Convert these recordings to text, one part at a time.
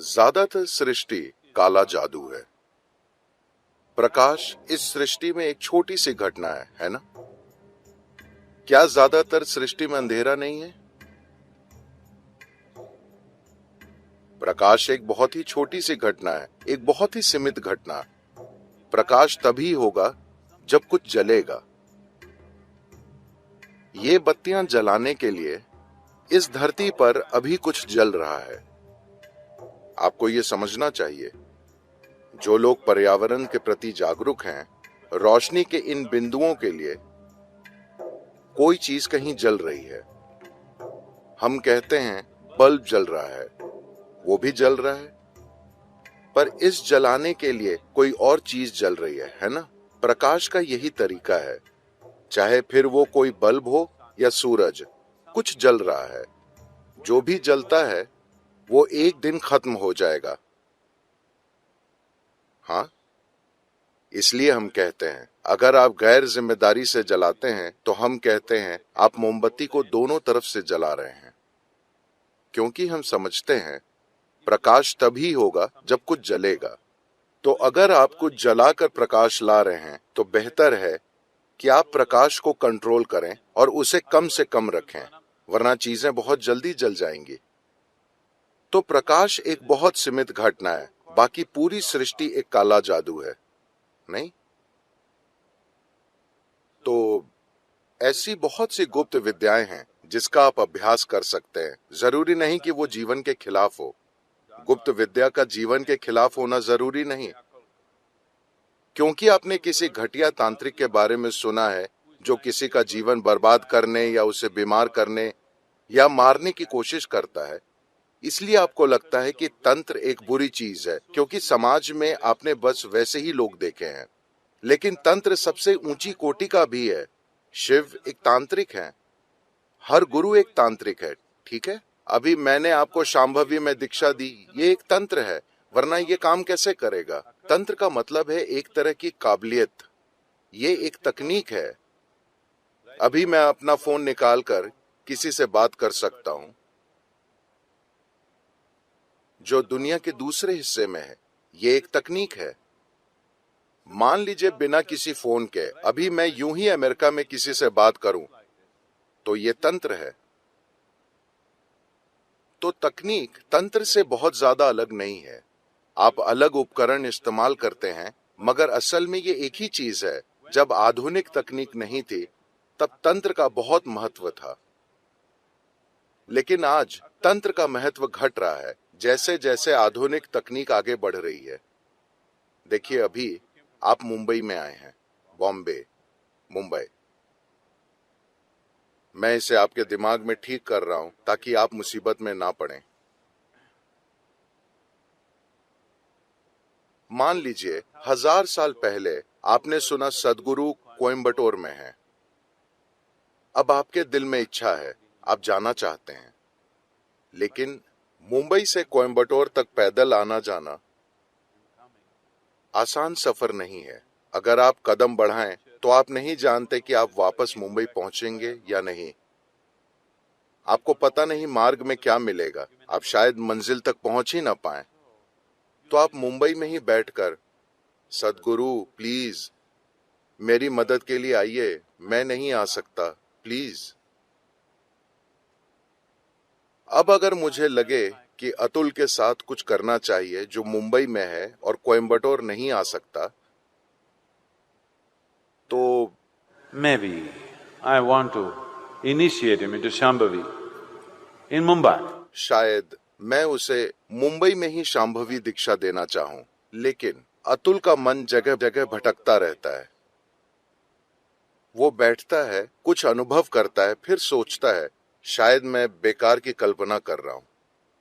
ज्यादातर सृष्टि काला जादू है। प्रकाश इस सृष्टि में एक छोटी सी घटना है ना? क्या ज्यादातर सृष्टि में अंधेरा नहीं है? प्रकाश एक बहुत ही छोटी सी घटना है, एक बहुत ही सीमित घटना। प्रकाश तभी होगा जब कुछ जलेगा। ये बत्तियां जलाने के लिए इस धरती पर अभी कुछ जल रहा है। आपको ये समझना चाहिए, जो लोग पर्यावरण के प्रति जागरूक हैं, रोशनी के इन बिंदुओं के लिए कोई चीज कहीं जल रही है। हम कहते हैं बल्ब जल रहा है, वो भी जल रहा है, पर इस जलाने के लिए कोई और चीज जल रही है ना? प्रकाश का यही तरीका है। चाहे फिर वो कोई बल्ब हो या सूरज, कुछ जल रहा है। जो भी जलता है वो एक दिन खत्म हो जाएगा। हाँ, इसलिए हम कहते हैं, अगर आप गैर जिम्मेदारी से जलाते हैं तो हम कहते हैं आप मोमबत्ती को दोनों तरफ से जला रहे हैं। क्योंकि हम समझते हैं प्रकाश तभी होगा जब कुछ जलेगा। तो अगर आप कुछ जलाकर प्रकाश ला रहे हैं तो बेहतर है कि आप प्रकाश को कंट्रोल करें और उसे कम से कम रखें, वरना चीजें बहुत जल्दी जल जाएंगी। तो प्रकाश एक बहुत सीमित घटना है, बाकी पूरी सृष्टि एक काला जादू है, नहीं? तो ऐसी बहुत सी गुप्त विद्याएं हैं जिसका आप अभ्यास कर सकते हैं। जरूरी नहीं कि वो जीवन के खिलाफ हो। गुप्त विद्या का जीवन के खिलाफ होना जरूरी नहीं। क्योंकि आपने किसी घटिया तांत्रिक के बारे में सुना है जो किसी का जीवन बर्बाद करने या उसे बीमार करने या मारने की कोशिश करता है, इसलिए आपको लगता है कि तंत्र एक बुरी चीज है, क्योंकि समाज में आपने बस वैसे ही लोग देखे हैं। लेकिन तंत्र सबसे ऊंची कोटि का भी है। शिव एक तांत्रिक है, हर गुरु एक तांत्रिक है, ठीक है? अभी मैंने आपको शांभवी में दीक्षा दी, ये एक तंत्र है, वरना ये काम कैसे करेगा? तंत्र का मतलब है एक तरह की काबिलियत, ये एक तकनीक है। अभी मैं अपना फोन निकालकर किसी से बात कर सकता हूं जो दुनिया के दूसरे हिस्से में है, ये एक तकनीक है। मान लीजिए बिना किसी फोन के अभी मैं यूं ही अमेरिका में किसी से बात करूं, तो ये तंत्र है। तो तकनीक तंत्र से बहुत ज्यादा अलग नहीं है। आप अलग उपकरण इस्तेमाल करते हैं, मगर असल में ये एक ही चीज है। जब आधुनिक तकनीक नहीं थी तब तंत्र का बहुत महत्व था। लेकिन आज तंत्र का महत्व घट रहा है जैसे जैसे आधुनिक तकनीक आगे बढ़ रही है। देखिए, अभी आप मुंबई में आए हैं, बॉम्बे, मुंबई। मैं इसे आपके दिमाग में ठीक कर रहा हूं ताकि आप मुसीबत में ना पड़ें। मान लीजिए 1000 साल पहले आपने सुना सदगुरु कोयम्बटूर में है। अब आपके दिल में इच्छा है, आप जाना चाहते हैं, लेकिन मुंबई से कोयम्बटूर तक पैदल आना जाना आसान सफर नहीं है। अगर आप कदम बढ़ाएं तो आप नहीं जानते कि आप वापस मुंबई पहुंचेंगे या नहीं। आपको पता नहीं मार्ग में क्या मिलेगा, आप शायद मंजिल तक पहुंच ही ना पाए। तो आप मुंबई में ही बैठकर, सदगुरु प्लीज मेरी मदद के लिए आइए, मैं नहीं आ सकता, प्लीज। अब अगर मुझे लगे कि अतुल के साथ कुछ करना चाहिए जो मुंबई में है और कोयम्बटूर नहीं आ सकता, तो maybe I want to initiate him into Shambhavi in Mumbai. शायद मैं उसे मुंबई में ही शांभवी दीक्षा देना चाहूं। लेकिन अतुल का मन जगह जगह भटकता रहता है। वो बैठता है, कुछ अनुभव करता है, फिर सोचता है शायद मैं बेकार की कल्पना कर रहा हूं।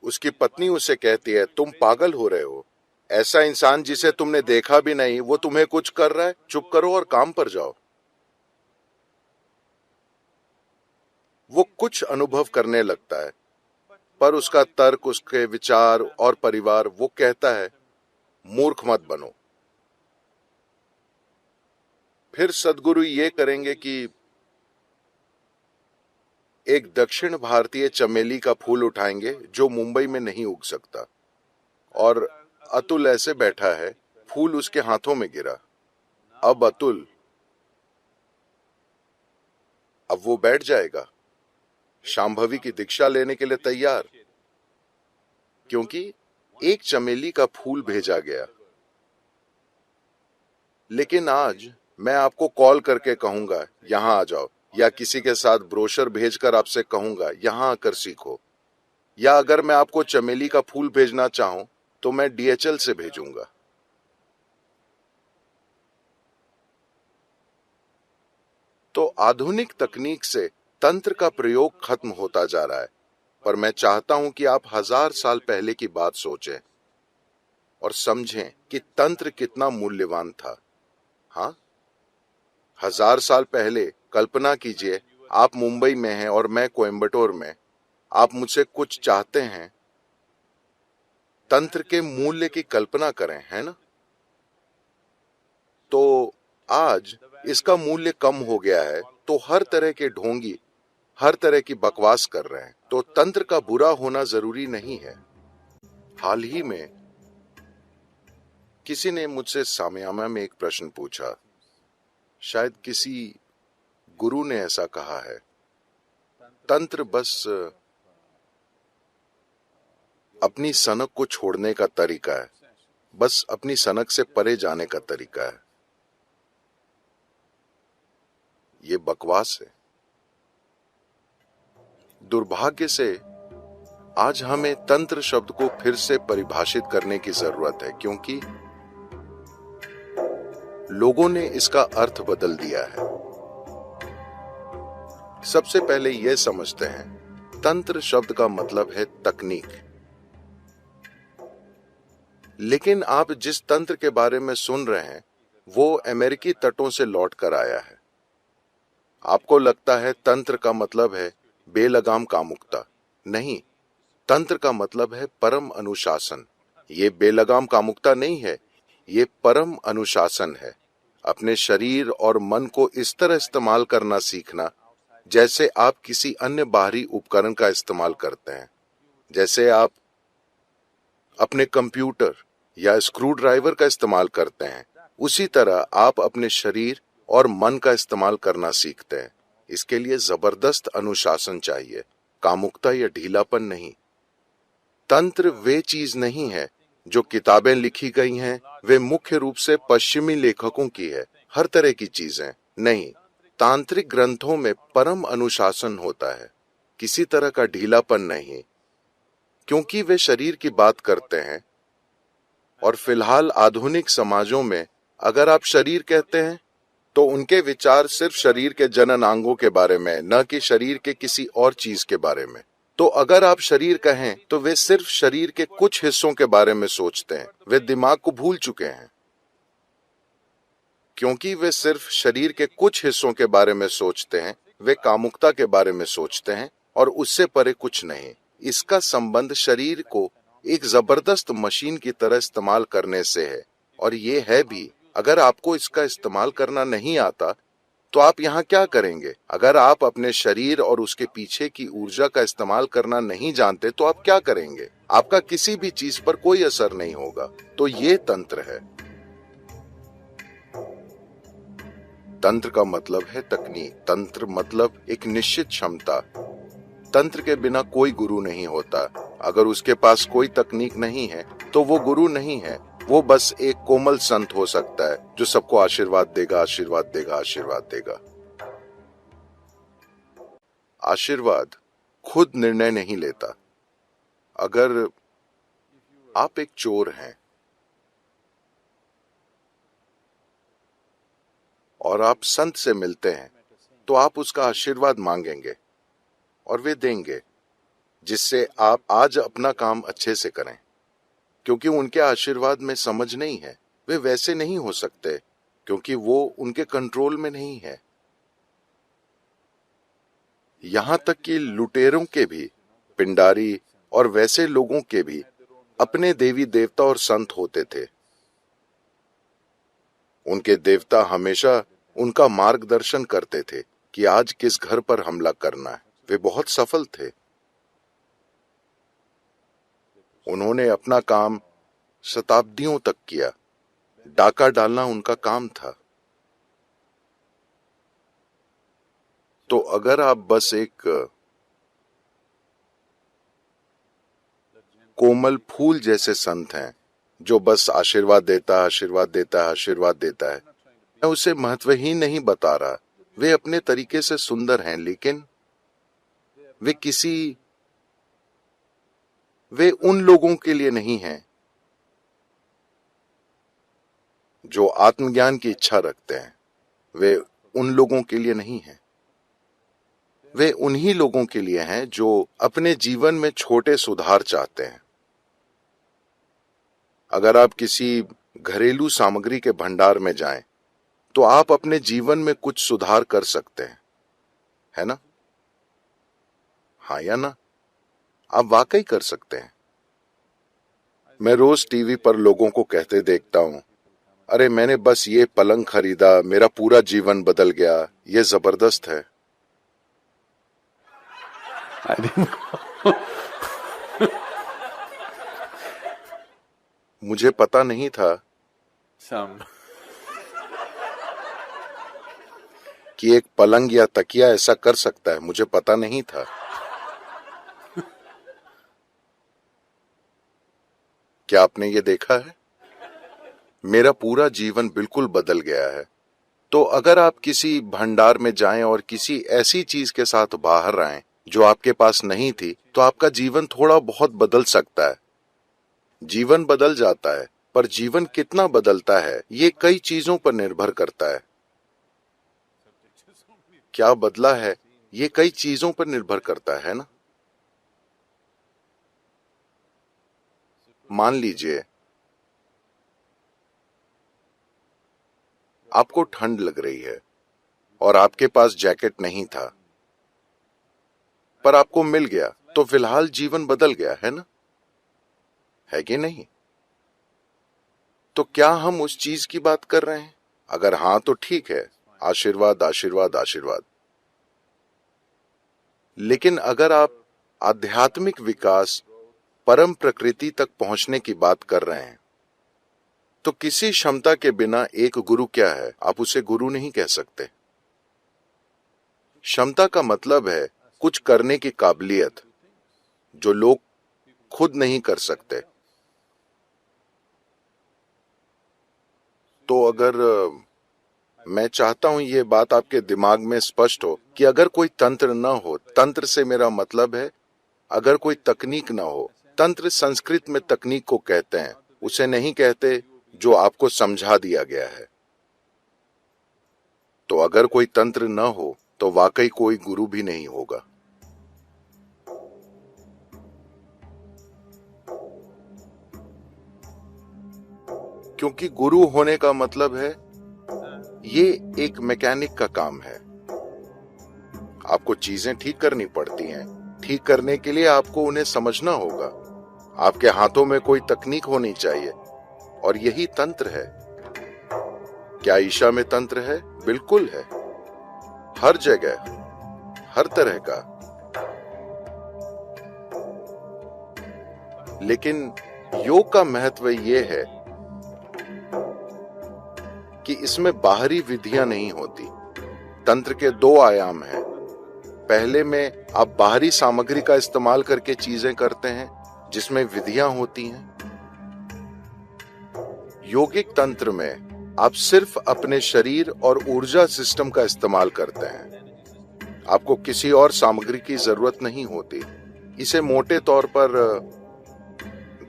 उसकी पत्नी उसे कहती है, तुम पागल हो रहे हो, ऐसा इंसान जिसे तुमने देखा भी नहीं वो तुम्हें कुछ कर रहा है, चुप करो और काम पर जाओ। वो कुछ अनुभव करने लगता है, पर उसका तर्क, उसके विचार और परिवार वो कहता है मूर्ख मत बनो। फिर सदगुरु ये करेंगे कि एक दक्षिण भारतीय चमेली का फूल उठाएंगे जो मुंबई में नहीं उग सकता, और अतुल ऐसे बैठा है, फूल उसके हाथों में गिरा। अब अतुल, अब वो बैठ जाएगा, शांभवी की दीक्षा लेने के लिए तैयार, क्योंकि एक चमेली का फूल भेजा गया। लेकिन आज मैं आपको कॉल करके कहूंगा यहां आ जाओ, या किसी के साथ ब्रोशर भेजकर आपसे कहूंगा यहां आकर सीखो, या अगर मैं आपको चमेली का फूल भेजना चाहूं तो मैं DHL से भेजूंगा। तो आधुनिक तकनीक से तंत्र का प्रयोग खत्म होता जा रहा है, पर मैं चाहता हूं कि आप 1000 साल पहले की बात सोचें और समझें कि तंत्र कितना मूल्यवान था। हाँ, 1000 साल पहले कल्पना कीजिए, आप मुंबई में हैं और मैं कोयम्बटूर में। आप मुझसे कुछ चाहते हैं, तंत्र के मूल्य की कल्पना करें, है ना? तो आज इसका मूल्य कम हो गया है, तो हर तरह के ढोंगी हर तरह की बकवास कर रहे हैं। तो तंत्र का बुरा होना जरूरी नहीं है। हाल ही में किसी ने मुझसे सामयामा में एक प्रश्न पूछा, शायद किसी गुरु ने ऐसा कहा है, तंत्र बस अपनी सनक को छोड़ने का तरीका है, बस अपनी सनक से परे जाने का तरीका है। ये बकवास है। दुर्भाग्य से आज हमें तंत्र शब्द को फिर से परिभाषित करने की जरूरत है, क्योंकि लोगों ने इसका अर्थ बदल दिया है। सबसे पहले यह समझते हैं, तंत्र शब्द का मतलब है तकनीक। लेकिन आप जिस तंत्र के बारे में सुन रहे हैं वो अमेरिकी तटों से लौट कर आया है। आपको लगता है तंत्र का मतलब है बेलगाम कामुकता। नहीं, तंत्र का मतलब है परम अनुशासन। ये बेलगाम कामुकता नहीं है, ये परम अनुशासन है। अपने शरीर और मन को इस तरह इस्तेमाल करना सीखना जैसे आप किसी अन्य बाहरी उपकरण का इस्तेमाल करते हैं। जैसे आप अपने कंप्यूटर या स्क्रू ड्राइवर का इस्तेमाल करते हैं, उसी तरह आप अपने शरीर और मन का इस्तेमाल करना सीखते हैं। इसके लिए जबरदस्त अनुशासन चाहिए, कामुकता या ढीलापन नहीं। तंत्र वे चीज नहीं है जो किताबें लिखी गई हैं, वे मुख्य रूप से पश्चिमी लेखकों की है, हर तरह की चीजें नहीं। तांत्रिक ग्रंथों में परम अनुशासन होता है, किसी तरह का ढीलापन नहीं, क्योंकि वे शरीर की बात करते हैं। और फिलहाल आधुनिक समाजों में अगर आप शरीर कहते हैं तो उनके विचार सिर्फ शरीर के जननांगों के बारे में, न कि शरीर के किसी और चीज के बारे में। तो अगर आप शरीर कहें तो वे सिर्फ शरीर के कुछ हिस्सों के बारे में सोचते हैं। वे दिमाग को भूल चुके हैं, क्योंकि वे सिर्फ शरीर के कुछ हिस्सों के बारे में सोचते हैं। वे कामुकता के बारे में सोचते हैं और उससे परे कुछ नहीं। इसका संबंध शरीर को एक जबरदस्त मशीन की तरह इस्तेमाल करने से है, और ये है भी। अगर आपको इसका इस्तेमाल करना नहीं आता तो आप यहाँ क्या करेंगे? अगर आप अपने शरीर और उसके पीछे की ऊर्जा का इस्तेमाल करना नहीं जानते तो आप क्या करेंगे? आपका किसी भी चीज पर कोई असर नहीं होगा। तो ये तंत्र है। तंत्र का मतलब है तकनीक। तंत्र मतलब एक निश्चित क्षमता। तंत्र के बिना कोई गुरु नहीं होता। अगर उसके पास कोई तकनीक नहीं है तो वो गुरु नहीं है, वो बस एक कोमल संत हो सकता है जो सबको आशीर्वाद देगा, आशीर्वाद देगा, आशीर्वाद देगा। आशीर्वाद खुद निर्णय नहीं लेता। अगर आप एक चोर हैं और आप संत से मिलते हैं तो आप उसका आशीर्वाद मांगेंगे और वे देंगे, जिससे आप आज अपना काम अच्छे से करें। क्योंकि उनके आशीर्वाद में समझ नहीं है, वे वैसे नहीं हो सकते, क्योंकि वो उनके कंट्रोल में नहीं है। यहां तक कि लुटेरों के भी, पिंडारी और वैसे लोगों के भी अपने देवी देवता और संत होते थे। उनके देवता हमेशा उनका मार्गदर्शन करते थे कि आज किस घर पर हमला करना है। वे बहुत सफल थे। उन्होंने अपना काम शताब्दियों तक किया। डाका डालना उनका काम था। तो अगर आप बस एक कोमल फूल जैसे संत हैं जो बस आशीर्वाद देता है, आशीर्वाद देता है, आशीर्वाद देता है, मैं उसे महत्वहीन नहीं बता रहा। वे अपने तरीके से सुंदर हैं, लेकिन वे उन लोगों के लिए नहीं हैं जो आत्मज्ञान की इच्छा रखते हैं। वे उन लोगों के लिए नहीं हैं। वे उन्हीं लोगों के लिए हैं जो अपने जीवन में छोटे सुधार चाहते हैं। अगर आप किसी घरेलू सामग्री के भंडार में जाएं, तो आप अपने जीवन में कुछ सुधार कर सकते हैं, है ना? हाँ या ना? आप वाकई कर सकते हैं। मैं रोज टीवी पर लोगों को कहते देखता हूं, अरे मैंने बस ये पलंग खरीदा, मेरा पूरा जीवन बदल गया, ये जबरदस्त है। मुझे पता नहीं था कि एक पलंग या तकिया ऐसा कर सकता है। मुझे पता नहीं था। क्या आपने ये देखा है? मेरा पूरा जीवन बिल्कुल बदल गया है। तो अगर आप किसी भंडार में जाएं और किसी ऐसी चीज के साथ बाहर आएं जो आपके पास नहीं थी, तो आपका जीवन थोड़ा बहुत बदल सकता है। जीवन बदल जाता है, पर जीवन कितना बदलता है ये कई चीजों पर निर्भर करता है। क्या बदला है ये कई चीजों पर निर्भर करता है ना? मान लीजिए आपको ठंड लग रही है और आपके पास जैकेट नहीं था, पर आपको मिल गया, तो फिलहाल जीवन बदल गया, है ना? है कि नहीं? तो क्या हम उस चीज की बात कर रहे हैं? अगर हाँ तो ठीक है, आशीर्वाद आशीर्वाद आशीर्वाद। लेकिन अगर आप आध्यात्मिक विकास, परम प्रकृति तक पहुंचने की बात कर रहे हैं, तो किसी क्षमता के बिना एक गुरु क्या है? आप उसे गुरु नहीं कह सकते। क्षमता का मतलब है कुछ करने की काबिलियत जो लोग खुद नहीं कर सकते। तो अगर मैं चाहता हूं ये बात आपके दिमाग में स्पष्ट हो कि अगर कोई तंत्र न हो, तंत्र से मेरा मतलब है अगर कोई तकनीक न हो, तंत्र संस्कृत में तकनीक को कहते हैं, उसे नहीं कहते जो आपको समझा दिया गया है। तो अगर कोई तंत्र न हो तो वाकई कोई गुरु भी नहीं होगा। क्योंकि गुरु होने का मतलब है ये एक मैकेनिक का काम है। आपको चीजें ठीक करनी पड़ती हैं। ठीक करने के लिए आपको उन्हें समझना होगा। आपके हाथों में कोई तकनीक होनी चाहिए, और यही तंत्र है। क्या ईशा में तंत्र है? बिल्कुल है, हर जगह, हर तरह का। लेकिन योग का महत्व यह है कि इसमें बाहरी विधियां नहीं होती। तंत्र के दो आयाम हैं। पहले में आप बाहरी सामग्री का इस्तेमाल करके चीजें करते हैं जिसमें विधियां होती हैं। योगिक तंत्र में आप सिर्फ अपने शरीर और ऊर्जा सिस्टम का इस्तेमाल करते हैं। आपको किसी और सामग्री की जरूरत नहीं होती। इसे मोटे तौर पर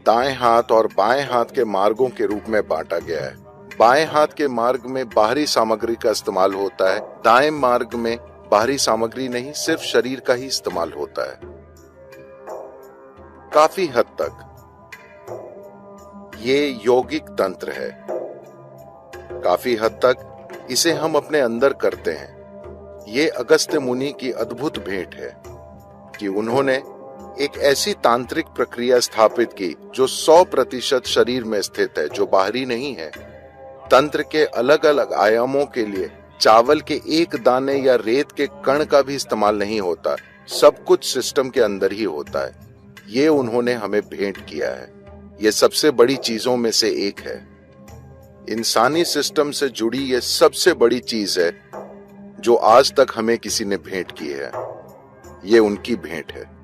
दाएं हाथ और बाएं हाथ के मार्गों के रूप में बांटा गया है। बाएं हाथ के मार्ग में बाहरी सामग्री का इस्तेमाल होता है, दाएं मार्ग में बाहरी सामग्री नहीं, सिर्फ शरीर का ही इस्तेमाल होता है। काफी हद तक ये यौगिक तंत्र है। काफी हद तक इसे हम अपने अंदर करते हैं। ये अगस्त्य मुनि की अद्भुत भेंट है कि उन्होंने एक ऐसी तांत्रिक प्रक्रिया स्थापित की जो 100% शरीर में स्थित है, जो बाहरी नहीं है। तंत्र के अलग अलग आयामों के लिए चावल के एक दाने या रेत के कण का भी इस्तेमाल नहीं होता। सब कुछ सिस्टम के अंदर ही होता है। ये उन्होंने हमें भेंट किया है। ये सबसे बड़ी चीजों में से एक है। इंसानी सिस्टम से जुड़ी ये सबसे बड़ी चीज है जो आज तक हमें किसी ने भेंट की है। ये उनकी भेंट है।